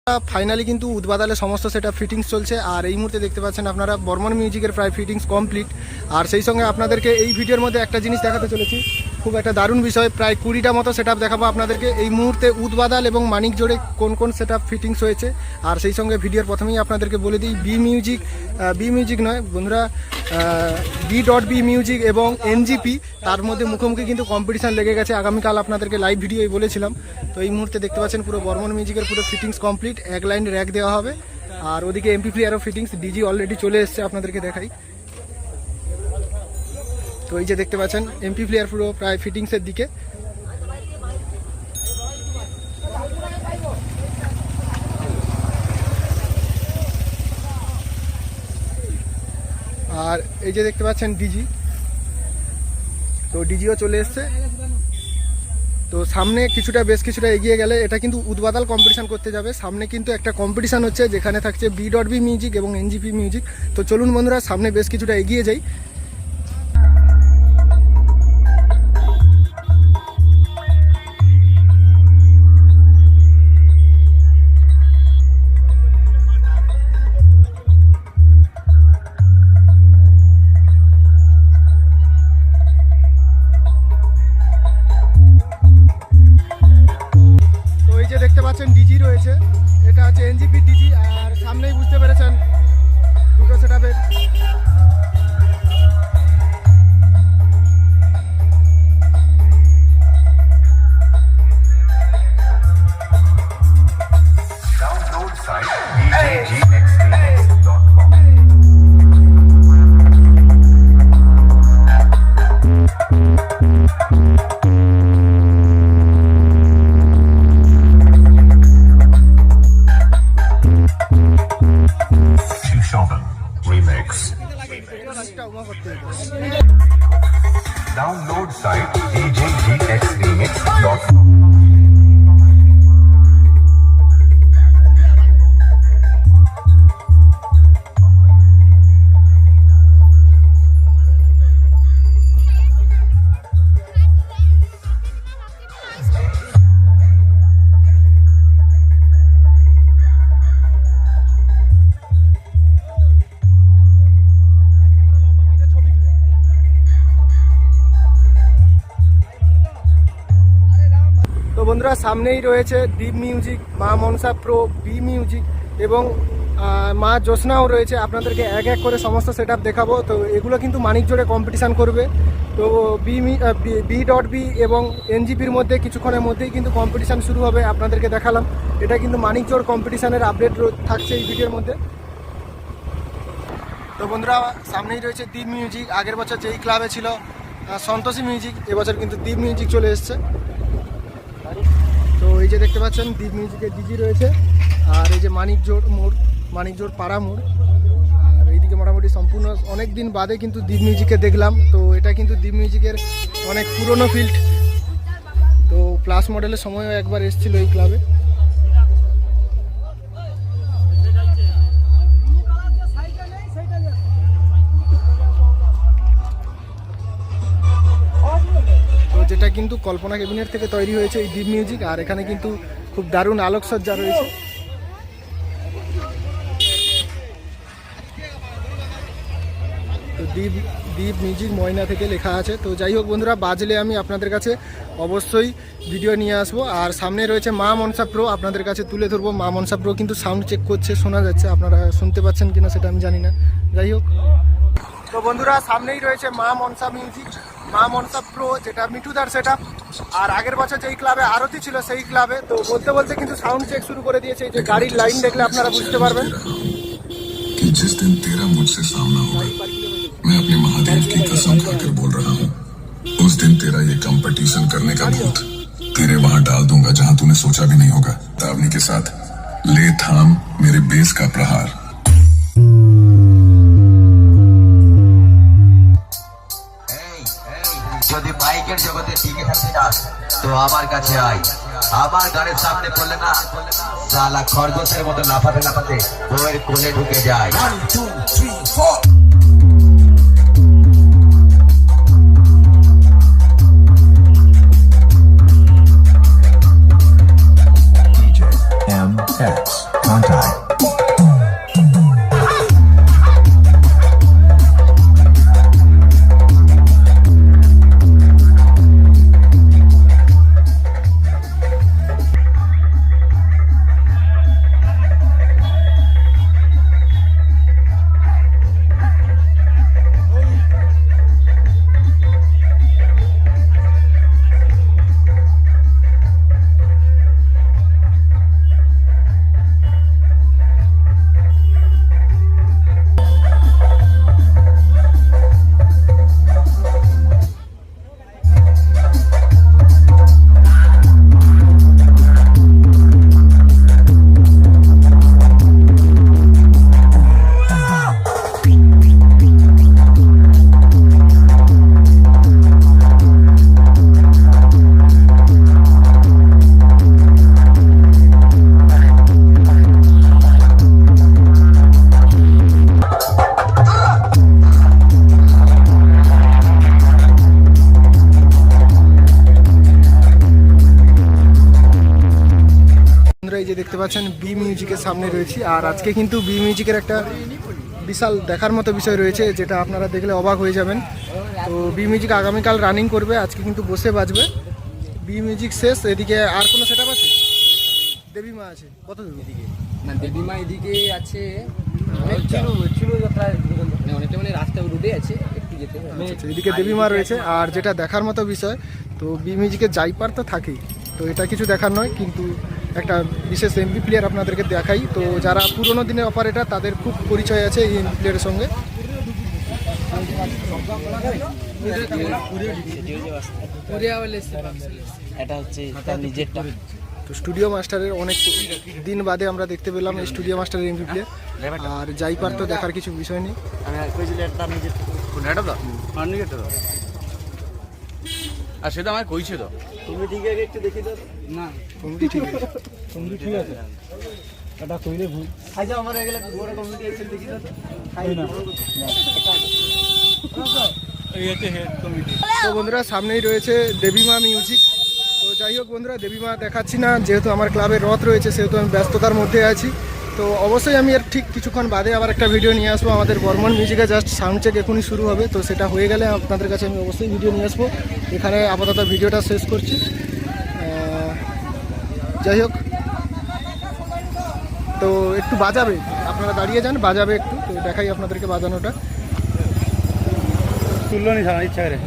Finally কিন্তু উদ্বাদালে সমস্ত সেটা ফিটিংস চলছে আর এই মুহূর্তে দেখতে পাচ্ছেন আপনারা বর্মন মিউজিকের প্রায় ফিটিংস কমপ্লিট। আর সেই সঙ্গে আপনাদেরকে এই ভিডিওর মধ্যে একটা জিনিস দেখাতে চলেছি, খুব একটা দারুণ বিষয়। প্রায় 20টা মতো সেটআপ দেখাবো আপনাদেরকে এই মুহূর্তে উদ্বাদাল এবং মানিক জোড়ে কোন কোন সেটআপ ফিটিংস হয়েছে। আর সেই সঙ্গে ভিডিওর প্রথমেই আপনাদেরকে বলে দিই বি মিউজিক নয় বন্ধুরা, বি মিউজিক এবং এনজিপি তার মধ্যে মুখোমুখি কিন্তু কম্পিটিশান লেগে গেছে। আগামীকাল আপনাদেরকে লাইভ ভিডিওই বলেছিলাম। তো এই মুহূর্তে দেখতে পাচ্ছেন পুরো বর্মন মিউজিকের পুরো ফিটিংস কমপ্লিট, এক লাইন র্যাক দেওয়া হবে। আর ওদিকে এমপি প্লেয়ারও ফিটিংস, ডিজি অলরেডি চলে এসছে, আপনাদেরকে দেখাই। তো এই যে দেখতে পাচ্ছেন এমপি প্লেয়ার পুরো প্রায় ফিটিংসের দিকে। আর এই যে দেখতে পাচ্ছেন ডিজি, তো ডিজিও চলে এসছে। তো সামনে বেশ কিছুটা এগিয়ে গেলে এটা কিন্তু উদ্বাদাল কম্পিটিশান করতে যাবে। সামনে কিন্তু একটা কম্পিটিশান হচ্ছে যেখানে থাকছে বি মিউজিক এবং এনজিপি মিউজিক। তো চলুন বন্ধুরা সামনে বেশ কিছুটা এগিয়ে যাই। দেখতে পাচ্ছেন ডিজি রয়েছে, এটা হচ্ছে এনজিপি ডিজি। আর সামনেই বুঝতে পেরেছেন দুটো সেটআপের Download site djgxremix.com. বন্ধুরা সামনেই রয়েছে দীপ মিউজিক, মা মনসা প্রো, বি মিউজিক এবং মা জ্যোৎস্নাও রয়েছে। আপনাদেরকে এক এক করে সমস্ত সেটআপ দেখাবো। তো এগুলো কিন্তু মানিক জোড়ে কম্পিটিশান করবে। তো বি এবং এনজিপির মধ্যে কিছুক্ষণের মধ্যেই কিন্তু কম্পিটিশান শুরু হবে। আপনাদেরকে দেখালাম, এটা কিন্তু মানিক জোড় কম্পিটিশানের আপডেট থাকছে এই ভিডিওর মধ্যে। তো বন্ধুরা সামনেই রয়েছে দীপ মিউজিক। আগের বছর যেই ক্লাবে ছিল সন্তোষী মিউজিক, এবছর কিন্তু দীপ মিউজিক চলে এসছে। তো এই যে দেখতে পাচ্ছেন দীপ মিউজিকের ডিজি রয়েছে। আর এই যে মানিক জোড় পাড়া মোড়। আর এইদিকে মোটামুটি সম্পূর্ণ অনেক দিন বাদে কিন্তু দীপ মিউজিকে দেখলাম। তো এটা কিন্তু দীপ মিউজিকের অনেক পুরনো ফিল্ড। তো প্লাস মডেলের সময়ও একবার এসেছিল এই ক্লাবে। যেটা কিন্তু কল্পনা কেবিনের থেকে তৈরি হয়েছে এই দীপ মিউজিক। আর এখানে কিন্তু খুব দারুণ আলোকসজ্জা রয়েছে। তো দীপ মিউজিক ময়না থেকে লেখা আছে। তো যাই হোক বন্ধুরা, বাজলে আমি আপনাদের কাছে অবশ্যই ভিডিও নিয়ে আসবো। আর সামনে রয়েছে মা মনসা প্রো, আপনাদের কাছে তুলে ধরবো। মা মনসা প্রো কিন্তু সাউন্ড চেক করছে, শোনা যাচ্ছে, আপনারা শুনতে পাচ্ছেন কিনা সেটা আমি জানি না। যাই হোক, তো বন্ধুরা সামনেই রয়েছে মা মনসা মিউজিক, মা মনসা প্রো, যেটা মিঠুদার সেটআপ। আর আগের বছর যেই ক্লাবে আরতি ছিল সেই ক্লাবে। তো বলতে বলতে কিন্তু সাউন্ড চেক শুরু করে দিয়েছে। এই যে গাড়ির লাইন দেখলে আপনারা বুঝতে পারবেন। कि जिस दिन तेरा मुझसे सामना होगा, मैं अपने महादेव की कसम खाकर बोल रहा हूँ, उस दिन तेरा ये कंपटीशन करने का भूत तेरे वहां डाल दूंगा जहां तूने सोचा भी नहीं होगा। तावनी के साथ ले थाम मेरे बेस का प्रहार। যদি বাইকের জগতে টিকে থাকতে চাস তো আমার কাছে আয়। আমার গাড়ির সামনে পড়লে না শালা খরগোশের মতো লাফাতে লাফাতে বউয়ের কোলে ঢুকে যায়। 1 2 3 4 DJ MX can't I? বন্ধুরা এই যে দেখতে পাচ্ছেন বি মিউজিকের সামনে রয়েছি, আর আজকে কিন্তু বি মিউজিকের একটা বিশাল দেখার মতো বিষয় রয়েছে, যেটা আপনারা দেখলে অবাক হয়ে যাবেন। তো বি মিউজিক আগামীকাল রানিং করবে, আজকে কিন্তু বসে বাজবে। বি মিউজিক শেষ, এদিকে আর কোনো সেটআপ আছে? দেবী মা আছে কত দূর? এদিকে না, দেবীমা এদিকে আছে অনেকটা, অনেকটা মানে রাস্তা রুটে আছে, একটু যেতে হবে। আচ্ছা, এদিকে দেবী মা রয়েছে। আর যেটা দেখার মতো বিষয়, তো বি মিউজিকের জাইপার তো থাকেই, তো এটা কিছু দেখার নয়, কিন্তু একটা বিশেষ এমপি প্লেয়ার আপনাদেরকে দেখাই। তো যারা পুরোনো দিনের অপারেটর তাদের খুব পরিচয় আছে এই এমপি প্লেয়ারের সঙ্গে। এটা হচ্ছে তার নিজেরটা। তো স্টুডিও মাস্টারের অনেক দিন বাদে আমরা দেখতে পেলাম এই স্টুডিও মাস্টারের এমপি প্লেয়ার। আর জাইপার তো দেখার কিছু বিষয় নেই। আর সেটা আমায় কইছে তো তুমি ঠিক আছে, একটু দেখি তো না কমিটি ঠিক আছে। কমিটি ঠিক আছে, এটা কইলে ভুল। আচ্ছা আমার এগুলা পুরো কমিটি এক্সেল দেখি তো খাই না এই হচ্ছে হেড কমিটি। তো বন্ধুরা সামনেই রয়েছে দেবীমা মিউজিক। তো যাই হোক বন্ধুরা, দেবীমা দেখাচ্ছি না, যেহেতু আমার ক্লাবের রথ রয়েছে সেহেতু আমি ব্যস্ততার মধ্যে আছি। তো অবশ্যই আমি আর ঠিক কিছুক্ষণ বাদে আবার একটা ভিডিও নিয়ে আসবো। আমাদের বর্মন মিউজিকে জাস্ট সাউন্ড চেক এখনই শুরু হবে, তো সেটা হয়ে গেলে আপনাদের কাছে আমি অবশ্যই ভিডিও নিয়ে আসবো। এখানে আপাতত ভিডিওটা শেষ করছি। যাই হোক, তো একটু বাজাবে, আপনারা দাঁড়িয়ে যান, বাজাবে একটু, তো দেখাই আপনাদেরকে বাজানোটা। তুললো নি সারা ইচ্ছা করে।